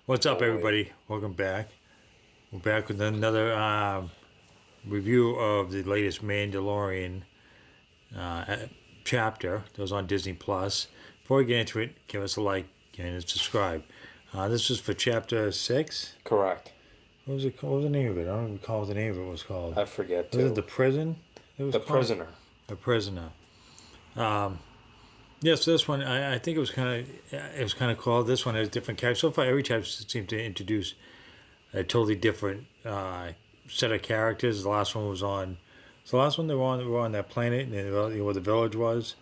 What's up, Oh wait. everybody? Welcome back. We're back with another review of the latest Mandalorian uh, chapter that was on Disney Plus. Before we get into it, give us a like and subscribe. This was for chapter 6. Correct. What was it called? What was the name of it? I don't recall what the name of it was called. I forget Was it The too. Prison? It was The called prisoner. The Prisoner. Yes, this one I think it was kind of cool. This one has different characters. So far, every chapter seemed to introduce a totally different set of characters. The last one was on. So the last one they were on that planet and where the village was,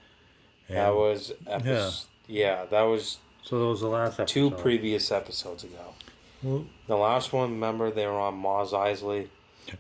That and was yeah. episode. Yeah, that was So that was the last two episode. previous episodes ago. Well, The last one, remember, they were on Mos Eisley,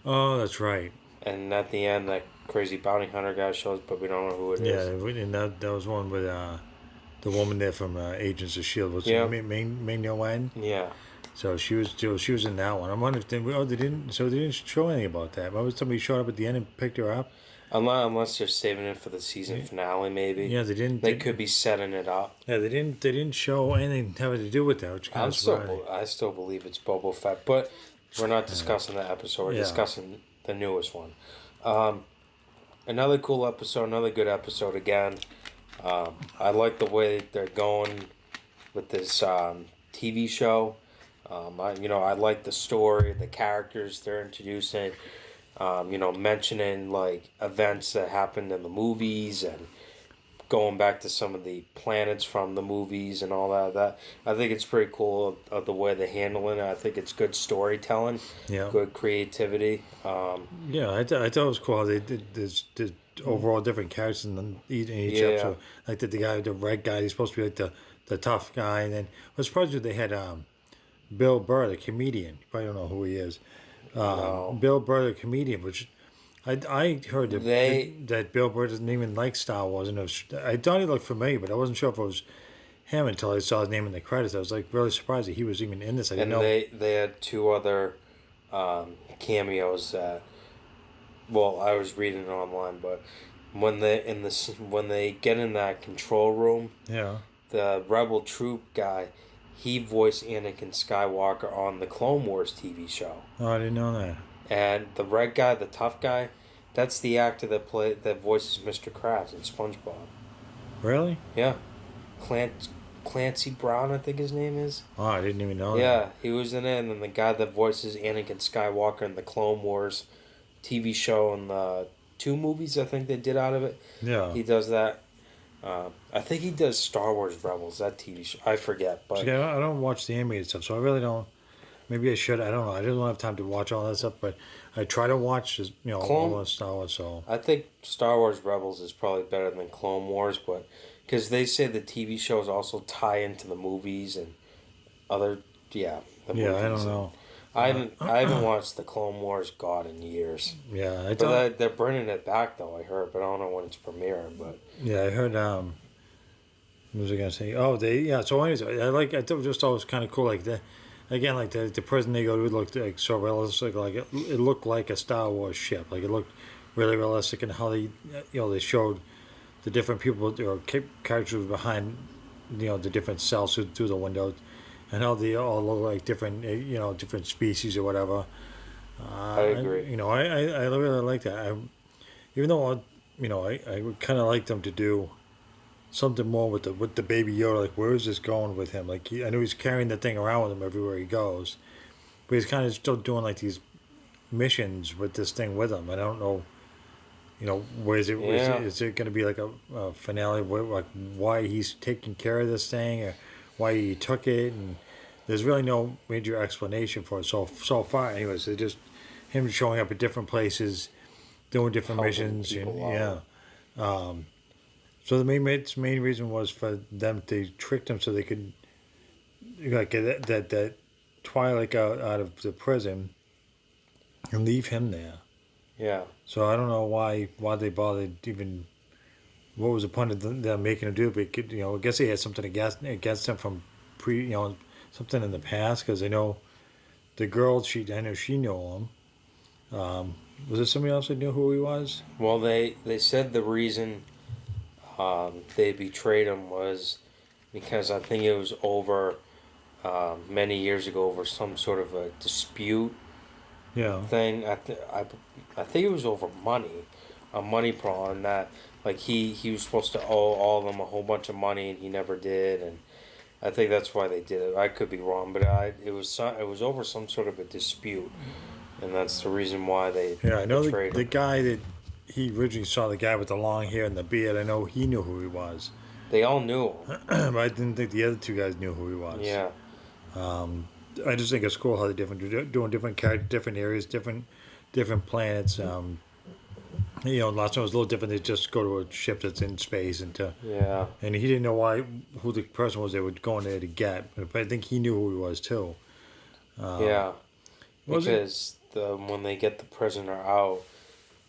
oh, that's right. and at the end, that crazy bounty hunter guy shows, but we don't know who it Yeah, is. and that was one with the woman there from Agents of Shield. Was Yeah. Ming Wen? Yeah. So she was in that one. I'm wondering if they didn't show anything about that. Why was somebody showed up at the end and picked her up? Unless they're saving it for the season finale, maybe. Yeah, they didn't. They could be setting it up. Yeah, they didn't. They didn't show anything having to do with that, which kind of surprising. I still believe it's Boba Fett, but we're not discussing that episode. We're Yeah. discussing the newest one. Another cool episode, another good episode again. I like the way they're going with this TV show. I like the story, the characters they're introducing. Mentioning like events that happened in the movies and going back to some of the planets from the movies and all that. That I think it's pretty cool of the way they're handling it. I think it's good storytelling, Yeah. good creativity. Yeah, I thought it was cool. They did this overall different characters in each Yeah. episode. Like the guy, the red guy, he's supposed to be like the tough guy. And then I was surprised that they had Bill Burr, the comedian. You probably don't know who he is. No. Bill Burr, the comedian, which I heard that Bill Burr doesn't even like Star Wars, and I thought he looked familiar, but I wasn't sure if it was him until I saw his name in the credits. I was like really surprised that he was even in this. I didn't And know. they had two other cameos that. Well, I was reading it online, but when they get in that control room, Yeah. the rebel troop guy, he voiced Anakin Skywalker on the Clone Wars TV show. Oh, I didn't know that. And the red guy, the tough guy, that's the actor that voices Mr. Krabs in SpongeBob. Really? Yeah, Clancy Brown, I think his name is. Oh, I didn't even know that. Yeah, he was in it, and then the guy that voices Anakin Skywalker in the Clone Wars TV show and the two movies I think they did out of it. Yeah. He does that. I think he does Star Wars Rebels, that TV show. I forget, but See, I don't watch the animated stuff, so I really don't. Maybe I should. I don't know. I just don't have time to watch all that stuff, but I try to watch, all the Star Wars. So I think Star Wars Rebels is probably better than Clone Wars, but because they say the TV shows also tie into the movies and other, yeah, the yeah, movies. I don't know. I haven't watched the Clone Wars God in years. Yeah, I But thought. they're bringing it back though. I heard, but I don't know when it's premiering. But Yeah, I heard. What was I gonna say? Oh, they. Yeah. So anyways, I thought it just always kind of cool. Like again, like the prison they go to looked like so realistic. Like it looked like a Star Wars ship. Like it looked really realistic, and how they showed the different people or characters behind, the different cells through the window, and how they all look like different, different species or whatever. I agree. I really like that. Even though, I would kind of like them to do something more with the baby Yoda. Like, where is this going with him? Like, I know he's carrying the thing around with him everywhere he goes, but he's kind of still doing like these missions with this thing with him. I don't know, where is it? Yeah. Is it going to be like a finale where like why he's taking care of this thing or why he took it? And there's really no major explanation for it so far. Anyways, it's just him showing up at different places, doing different Helping missions, and people yeah. out. So the main reason was for them to trick them so they could like get that Twilight out of the prison and leave him there. Yeah. So I don't know why they bothered even. What was the point of them making him do it? But I guess they had something against him from something in the past because I know the girl. I know she knew him. Was there somebody else that knew who he was? Well, they said the reason they betrayed him was because I think it was over many years ago over some sort of a dispute Yeah. thing. I think it was over money, a money problem that like he was supposed to owe all of them a whole bunch of money and he never did, and I think that's why they did it. I could be wrong, but it was over some sort of a dispute, and that's the reason why they Yeah, I know betrayed the him. guy that he originally saw, the guy with the long hair and the beard. I know he knew who he was, They all knew him. but I didn't think the other two guys knew who he was. Yeah, I just think it's cool how they're doing different characters, different areas, different planets. Last time was a little different. They just go to a ship that's in space yeah. and he didn't know who the person was they were going there to get, but I think he knew who he was too. Yeah, Was it? because when they get the prisoner out,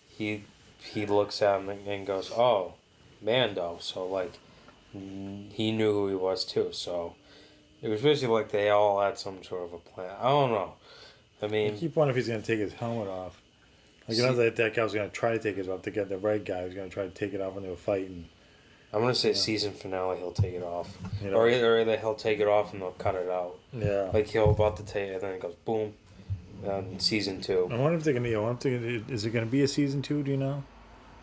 he he looks at him and goes, "Oh, Mando." So like, he knew who he was too. So it was basically like they all had some sort of a plan. I don't know. I I mean, keep wondering if he's gonna take his helmet off. Like, you know that guy was gonna try to take it off. To get the red guy was gonna try to take it off when they were fighting. I'm gonna say season finale. He'll take it off, You know? or either he'll take it off and they'll cut it out. Yeah. Like he'll about to take it, and then it goes boom. Season 2. I wonder if they're gonna. I'm thinking, is it gonna be a season 2? Do you know?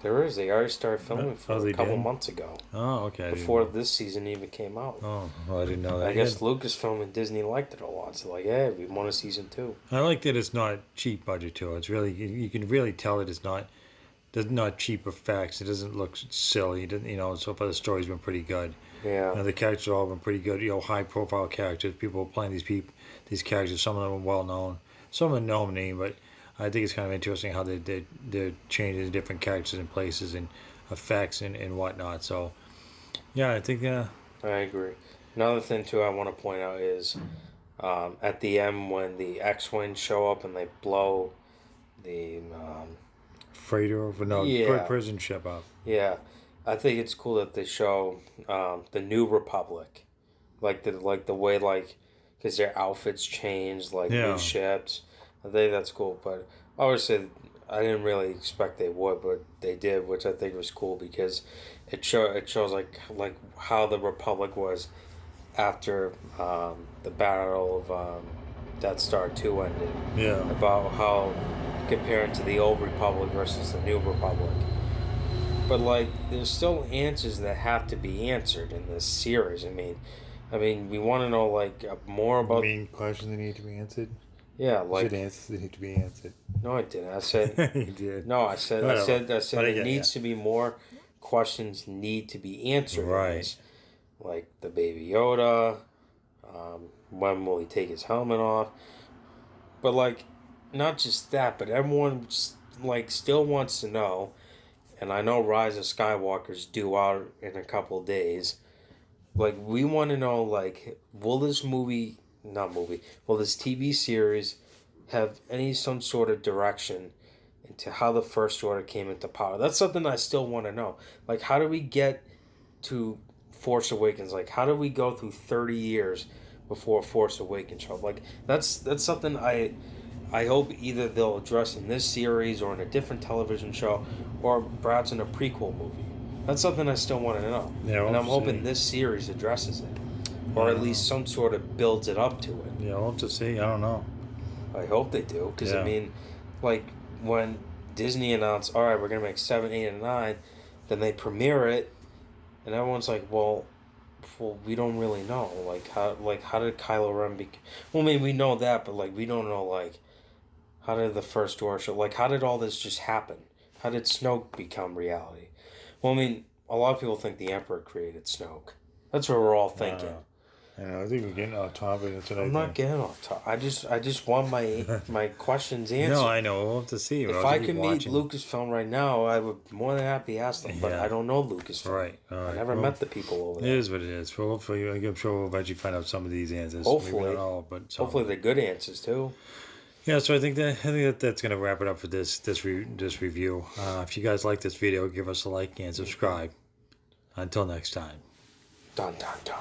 There is. They already started filming Oh, a couple did? months ago. Oh, okay. I didn't Before know. this season even came out. Oh, well, I didn't know that. I guess Lucasfilm and Disney liked it a lot. So like, hey, we want a season 2. I like that it's not cheap budget too. It's really you can really tell that it's not. There's not cheap effects. It doesn't look silly. It doesn't, so far the story's been pretty good. Yeah. The characters have all been pretty good. High profile characters. People are playing these characters. Some of them are well known. Some of them know name, but I think it's kind of interesting how they're changing the different characters and places and effects and whatnot. So yeah, I think I agree. Another thing too I want to point out is at the end when the X-wings show up and they blow the freighter over Yeah. prison ship up. yeah, I think it's cool that they show the New Republic, like the way because their outfits changed like Yeah. new ships. I think that's cool, but obviously I didn't really expect they would, but they did, which I think was cool because it shows like how the Republic was after the Battle of Death Star 2 ended. Yeah. About how comparing to the old Republic versus the new Republic. But like, there's still answers that have to be answered in this series. I mean, we want to know like more about. Questions that need to be answered. Yeah, You like said answers that need to be answered. no, I didn't. I said You did. no. I said Whatever. But I there get needs to be more questions need to be answered. in Right. this. Like the Baby Yoda. When will he take his helmet off? But like, not just that, but everyone like still wants to know. And I know Rise of Skywalker's due out in a couple of days. Like, we want to know, like, will this TV series have some sort of direction into how the First Order came into power? That's something I still want to know. Like, how do we get to Force Awakens? Like, how do we go through 30 years before Force Awakens show? Like, that's something I hope either they'll address in this series or in a different television show or perhaps in a prequel movie. That's something I still want to know. Yeah, and I'm we'll hoping see. this series addresses it. Or at least some sort of builds it up to it. Yeah, we'll have to see. I don't know. I hope they do. Because, Yeah. I mean, like, when Disney announced, all right, we're going to make 7, 8, and 9, then they premiere it, and everyone's like, well, we don't really know. How did Kylo Ren Well, I mean, we know that, but, like, we don't know, like, how did the First Order show? Like, how did all this just happen? How did Snoke become reality? Well, I mean, a lot of people think the Emperor created Snoke. That's what we're all thinking. I think we're getting off topic. That's what I'm not getting off topic. I just want my questions answered. No, I know. We'll have to see. If I could meet Lucasfilm right now, I would more than happy ask them. But Yeah. I don't know Lucasfilm. Right. All right. I never Well, met the people over It there. is what it is. Well, hopefully, I'm sure we'll eventually find out some of these answers. Hopefully. Maybe not all, but some. Hopefully they're good answers too. Yeah, so I think that's gonna wrap it up for this review. If you guys like this video, give us a like and subscribe. Until next time. Dun dun dun.